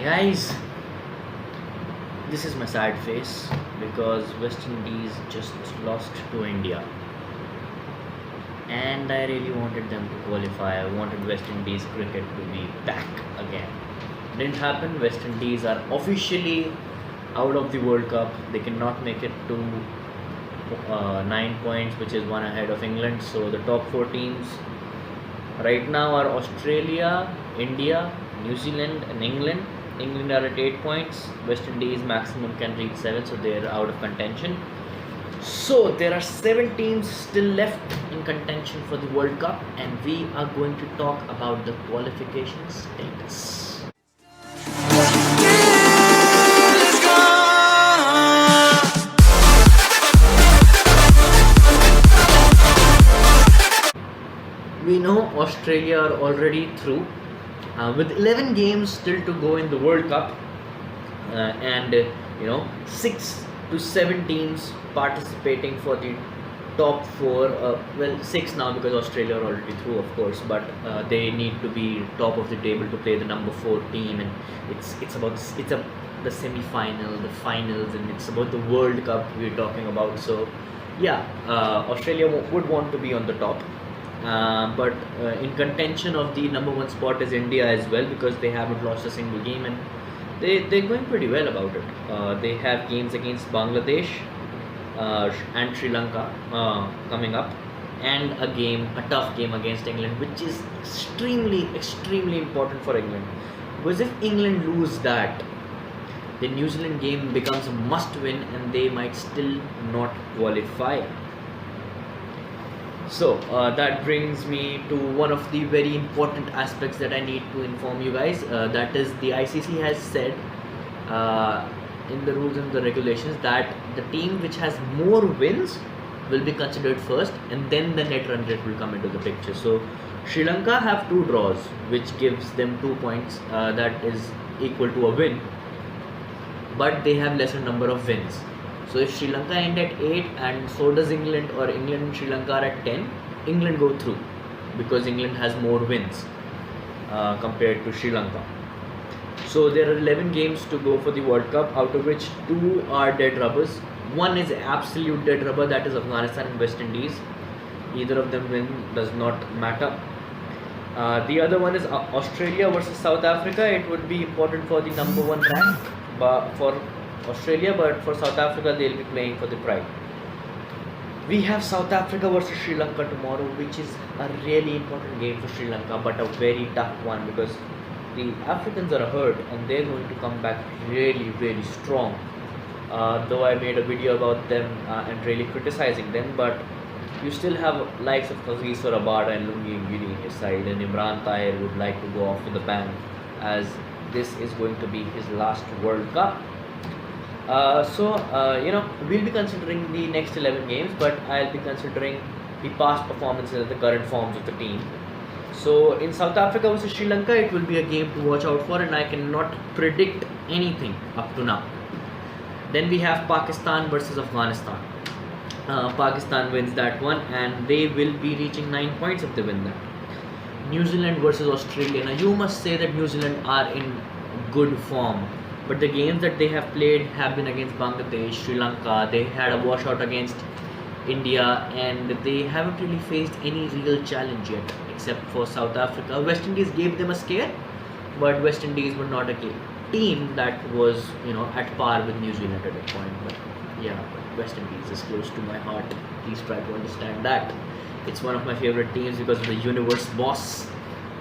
Guys, this is my sad face because West Indies just lost to India, and I really wanted them to qualify. I wanted West Indies cricket to be back again. Didn't happen. West Indies are officially out of the World Cup. They cannot make it to 9 points, which is one ahead of England. So the top four teams right now are Australia, India, New Zealand, and England. England are at 8 points. West Indies maximum can reach 7, so they are out of contention. So there are 7 teams still left in contention for the World Cup, and we are going to talk about the qualification status. We know Australia are already through with 11 games still to go in the World Cup, and 6 to 7 teams participating for the top 4. Well, 6 now because Australia are already through, of course, but they need to be top of the table to play the number 4 team, and the semi-final, the finals, and it's about the World Cup we're talking about. So yeah, Australia would want to be on the top. But in contention of the number 1 spot is India as well, because they haven't lost a single game, and they're going pretty well about it. They have games against Bangladesh and Sri Lanka coming up, and a tough game against England, which is extremely important for England, because if England lose that, the New Zealand game becomes a must win and they might still not qualify. So that brings me to one of the very important aspects that I need to inform you guys. That is, the ICC has said in the rules and the regulations that the team which has more wins will be considered first, and then the net run rate will come into the picture. So Sri Lanka have 2 draws, which gives them 2 points, that is equal to a win, but they have lesser number of wins. So if Sri Lanka end at 8 and so does England, or England and Sri Lanka are at 10, England go through because England has more wins compared to Sri Lanka. So there are 11 games to go for the World Cup, out of which 2 are dead rubbers. One is absolute dead rubber, that is Afghanistan and West Indies. Either of them win does not matter. The other one is Australia versus South Africa. It would be important for the number 1 rank, but for Australia, but for South Africa they'll be playing for the pride. We have South Africa versus Sri Lanka tomorrow, which is a really important game for Sri Lanka, but a very tough one because the Africans are hurt and they're going to come back really strong. Though I made a video about them and really criticizing them, but you still have likes of Kagiso Rabada and Lungi Ngiri in his side, and Imran Tahir would like to go off with a bang, as this is going to be his last World Cup. We'll be considering the next 11 games, but I'll be considering the past performances and the current forms of the team. So in South Africa versus Sri Lanka, it will be a game to watch out for, and I cannot predict anything up to now. Then we have Pakistan versus Afghanistan. Pakistan wins that one, and they will be reaching 9 points if they win that. New Zealand versus Australia. Now you must say that New Zealand are in good form, but the games that they have played have been against Bangladesh, Sri Lanka. They had a washout against India, and they haven't really faced any real challenge yet, except for South Africa. West Indies gave them a scare, but West Indies were not a team that was at par with New Zealand at that point. But yeah, West Indies is close to my heart. Please try to understand that. It's one of my favorite teams because of the universe boss,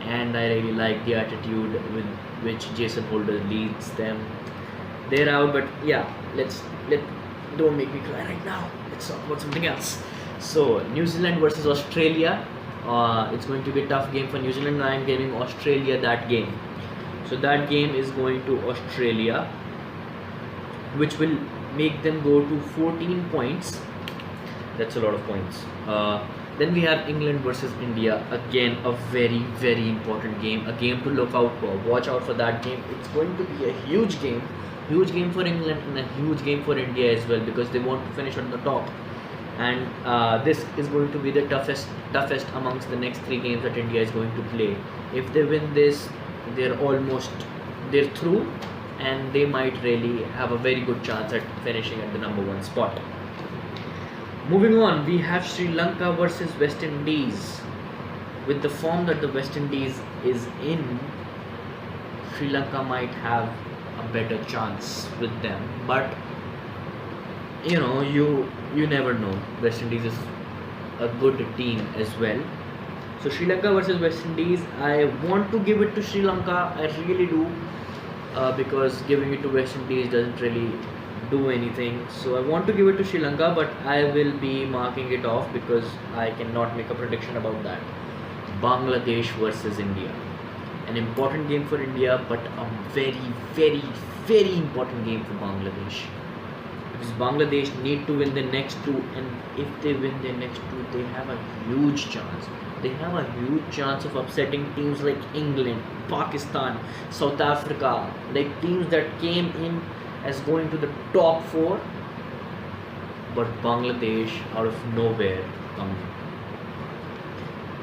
and I really like the attitude with which Jason Holder leads them. They're out, but yeah, don't make me cry right now. Let's talk about something else. So New Zealand versus Australia. It's going to be a tough game for New Zealand, and I'm giving Australia that game. So that game is going to Australia, which will make them go to 14 points. That's a lot of points. Then we have England versus India. Again, a very important game. A game to look out for. Watch out for that game. It's going to be a huge game. Huge game for England and a huge game for India as well, because they want to finish on the top. And this is going to be the toughest amongst the next 3 games that India is going to play. If they win this, they're through, and they might really have a very good chance at finishing at the number 1 spot. Moving on, we have Sri Lanka versus West Indies. With the form that the West Indies is in, Sri Lanka might have a better chance with them, but you never know. West Indies is a good team as well. So Sri Lanka versus West Indies, I want to give it to Sri Lanka, I really do, because giving it to West Indies doesn't really do anything. So I want to give it to Sri Lanka, but I will be marking it off because I cannot make a prediction about that. Bangladesh versus India, an important game for India, but a very, very, very important game for Bangladesh, because Bangladesh need to win the next 2, and if they win the next 2, they have a huge chance. They have a huge chance of upsetting teams like England, Pakistan, South Africa, like teams that came in as going to the top 4, but Bangladesh out of nowhere come.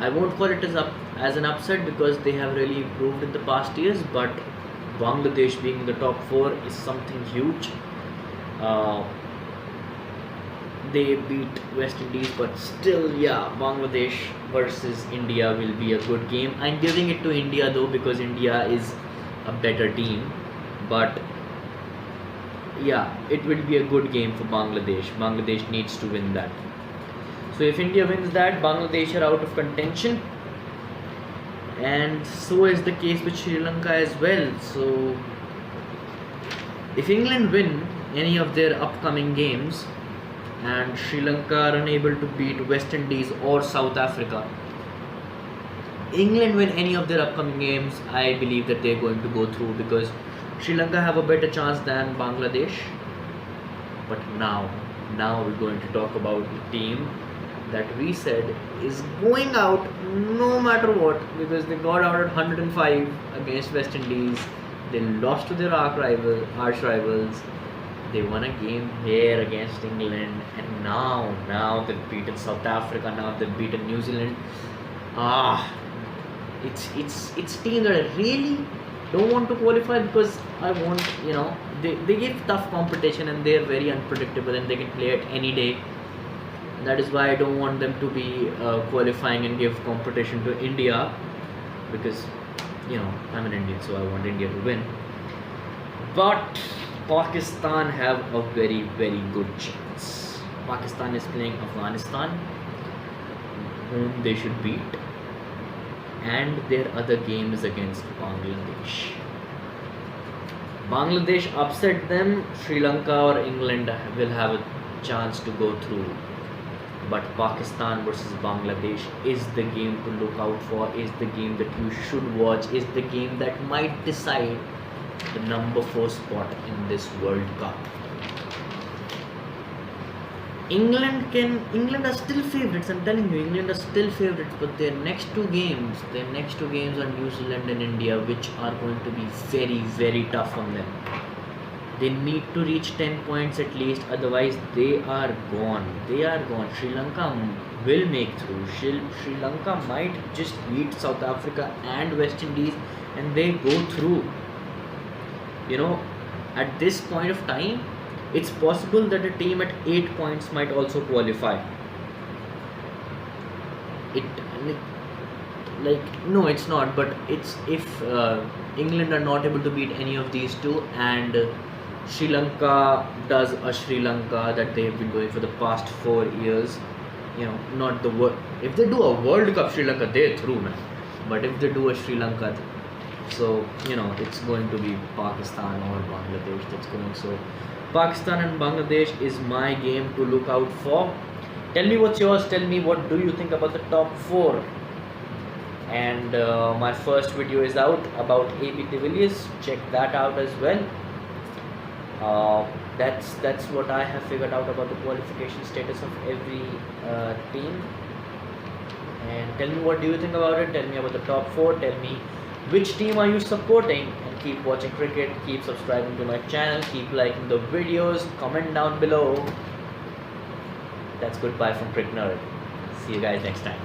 I won't call it as an upset because they have really improved in the past years, but Bangladesh being in the top 4 is something huge. They beat West Indies, but still, yeah, Bangladesh versus India will be a good game. I'm giving it to India though, because India is a better team, but yeah, it will be a good game for Bangladesh. Bangladesh needs to win that. So if India wins that, Bangladesh are out of contention, and so is the case with Sri Lanka as well. So if England win any of their upcoming games and Sri Lanka are unable to beat West Indies or South Africa, England win any of their upcoming games, I believe that they're going to go through, because Sri Lanka have a better chance than Bangladesh. But now we're going to talk about the team that we said is going out no matter what, because they got out at 105 against West Indies. They lost to their arch rivals. They won a game here against England, and now they've beaten South Africa. Now they've beaten New Zealand. It's team that I really don't want to qualify, because I want, they give tough competition and they're very unpredictable and they can play at any day. That is why I don't want them to be qualifying and give competition to India, because I'm an Indian, so I want India to win. But Pakistan have a very, very good chance. Pakistan is playing Afghanistan, whom they should beat, and their other game is against Bangladesh. Bangladesh upset them, Sri Lanka or England will have a chance to go through. But Pakistan versus Bangladesh is the game to look out for, is the game that you should watch, is the game that might decide the number 4 spot in this World Cup. England are still favourites, I'm telling you, England are still favourites, but their next two games are New Zealand and India, which are going to be very, very tough on them. They need to reach 10 points at least, otherwise they are gone. Sri Lanka will make through. Sri Lanka might just beat South Africa and West Indies and they go through. At this point of time, it's possible that a team at 8 points might also qualify. No, it's not, but it's if England are not able to beat any of these two, and Sri Lanka does a Sri Lanka that they've been doing for the past 4 years. Not the world. If they do a World Cup Sri Lanka, they're through, man. But if they do a Sri Lanka, so it's going to be Pakistan or Bangladesh that's going. So Pakistan and Bangladesh is my game to look out for. Tell me what's yours. Tell me what do you think about the top 4. And my first video is out about AB de Villiers. Check that out as well. That's what I have figured out about the qualification status of every team. And tell me what do you think about it. Tell me about the top 4. Tell me which team are you supporting, and keep watching cricket, keep subscribing to my channel, keep liking the videos, comment down below. That's goodbye from Crick Nerd. See you guys next time.